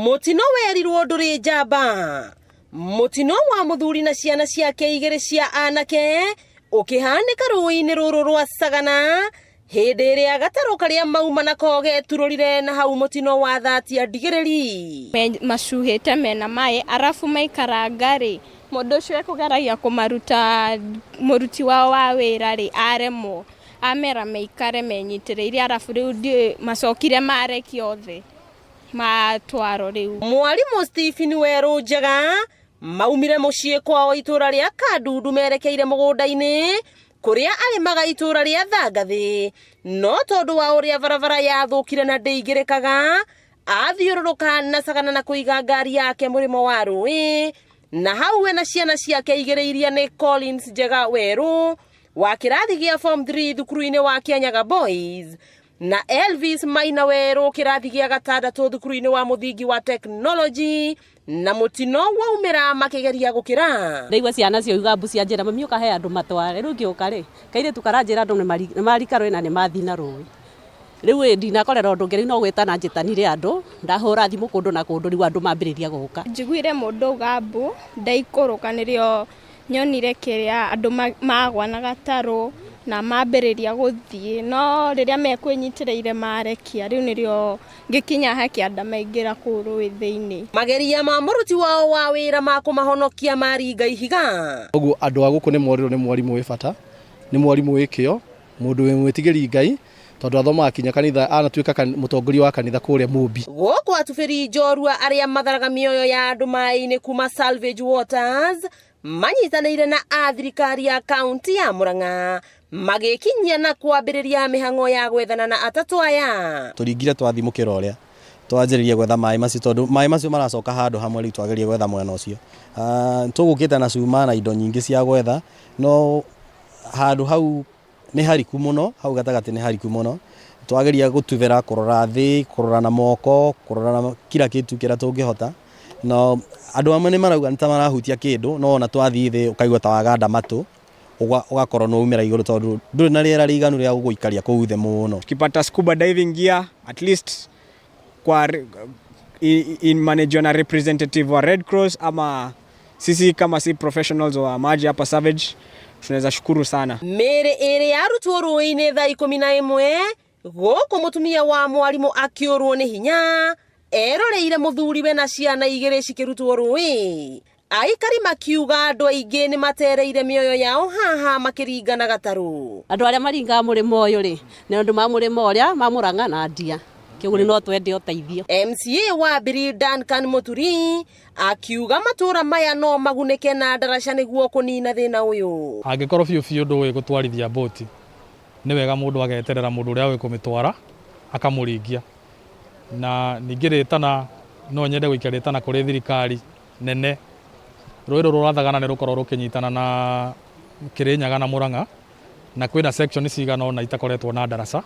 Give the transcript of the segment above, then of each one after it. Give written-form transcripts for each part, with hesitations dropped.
Mutino werirwo nduri njamba. Mutino wa muthuri na ciana ciake igiri cia anake ukihanika ruini ruru rwa Sagana hindi iria gataro karia mauma nako getururire na hau mutino wa thati ya ndigiriri macuhite mena mai arafu maikara ngari mundu ucio ekugeragia kumaruta muruti wao wa wira ri aremo amera meikare menyitiriire arafu riu ndi macokire mareki othe matwaro riu. Mwalimu Stephen Weru Njaga maumire mucii kwao itura ria Kandudu merekeire mugunda-ini kuria arimaga itura ria Thagathi, no tondu wa uria barabara yathukire na ndeigirikaga athiururuka na Sagana na kuiga ngari yake murimo wa rui, na hau we na ciana ciake igiri iria ni Collins Njaga Weru wa kirathi gia form 3 thukuru-ini wa Kianyaga Boys na Elvis Maina Weru kirathi gia gatandatu thukuru-ini wa muthingi wa technology, na mutino waumira makigeria gukira ndeigwa ciana cio igambu cia njira mami ukahe andu matware riu ngiuka ri kaire tukaranjira andu ni marika rwina ni mathina rui riu ndinakorera undu ngeri no gwitana njitanire andu ndahura thimu kundu na kundu riu andu mambiriria guka njiguire mundu ugambu ndaikuruka nirio nyonire kiria andu magwa na gataro na mambiriria guthie no riria mekwinyitireire marekia riu nirio ngikinya haki anda maingira kuru thiini mageria ma muruti wao wa wira ma kumahonokia maringa ihiga uguo andu a guku ni moriro ni mwarimu wi bata ni mwarimu wi kio mundu wi mwitigiri Ngai tondu athoma akinya kanitha anatuika mutongoria wa kanitha kuria Mumbi guku atubiri njorua aria matharaga mioyo ya andu mai-ini kuma Salvage Waters manyitanĩire na athirikari ya kaunti ya Murang'a magikinyia na kwambĩrĩria mĩhang'o ya gwethana na atatu aya. Turingire twathimukira uria twanjĩrĩrie gwetha maĩ macio tondu maĩ macio maracoka handu hamwe riu twagerie gwetha mwena ucio. Tugukite na cuma na indo nyingi cia gwetha no handu hau ni hariku muno, hau gatagati ni hariku muno. Twageria gutuvera kurora thi, kurora na moko, kurora na kila kitu kira tungihota. No andu amwe ni marauga nta marahutia kindu no ona twathii thi ukaigua ta waganda matu ugakorwo no umira iguru tondu nduri na riera riganu ria guikaria kuu the muno. Tukipata scuba diving gear at least kwa in manage na representative wa Red Cross ama sisi kama si professionals wa maji hapa Savage tunaweza shukuru sana. Mere ere yarutwo ruini thaa 11 guku mutumia wa mwalimu akiurwo ni hinya eroreire muthuri we na ciana igiri cikirutwo rui. Aikari makiuga andu aingi ni matereire mioyo yao haha makiringana gataru. Andu aria maringa murimo uyu ri ni andu ma murimo uria ma Murang'a na Ndia kiguri no twende uteithio. MCA wa Biri Duncan Muturi akiuga matura maya no magunike na ndaraca niguo kunina thina uyu. Angikorwo biu ndu gutwarithia boti ni wega mundu ageterera mundu uria we kumitwara akamuringia na ningiritana no nyende guikaritana kuri thirikari nene rwiro rurathagana ni rukorwo rukinyitana na Kirinyaga na Murang'a na kwina section cigana ona itakoretwo na ndaraca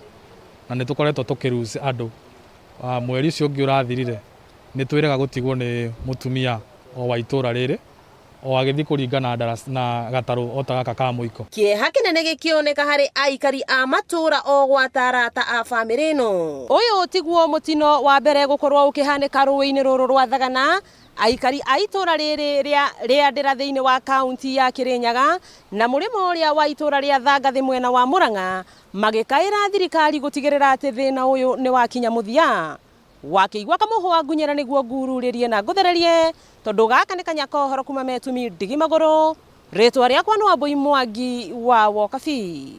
na ni tukoretwo tukiruce andu mweri ucio ungi urathirire ni twirega gutigwo ni mutumia o wa itura riri o agithi kuringana ndaraca na gataru otagaka ka muiko. Kieha kinene gikioneka hari aikari a matura o gwatarata a family no. Uyu tiguo mutino wa mbere gukorwo ukihanika ruini ruru rwa Thagana. Aikari a itura riri ria ndira thiini wa kaunti ya Kirinyaga na murimo uria wa itura ria Thagathi mwena wa Murang'a magikaira thirikari gutigirira ati thina uyu ni wakinya muthia. Wakiigwa kamuhwa ngunyera niguo ngururirie na nguthererie tondu gaka ni Kanyako horo kuma Metumi Ndigi Maguru. Ritwa riakwa ni Wambui Mwangi wa Wokabi.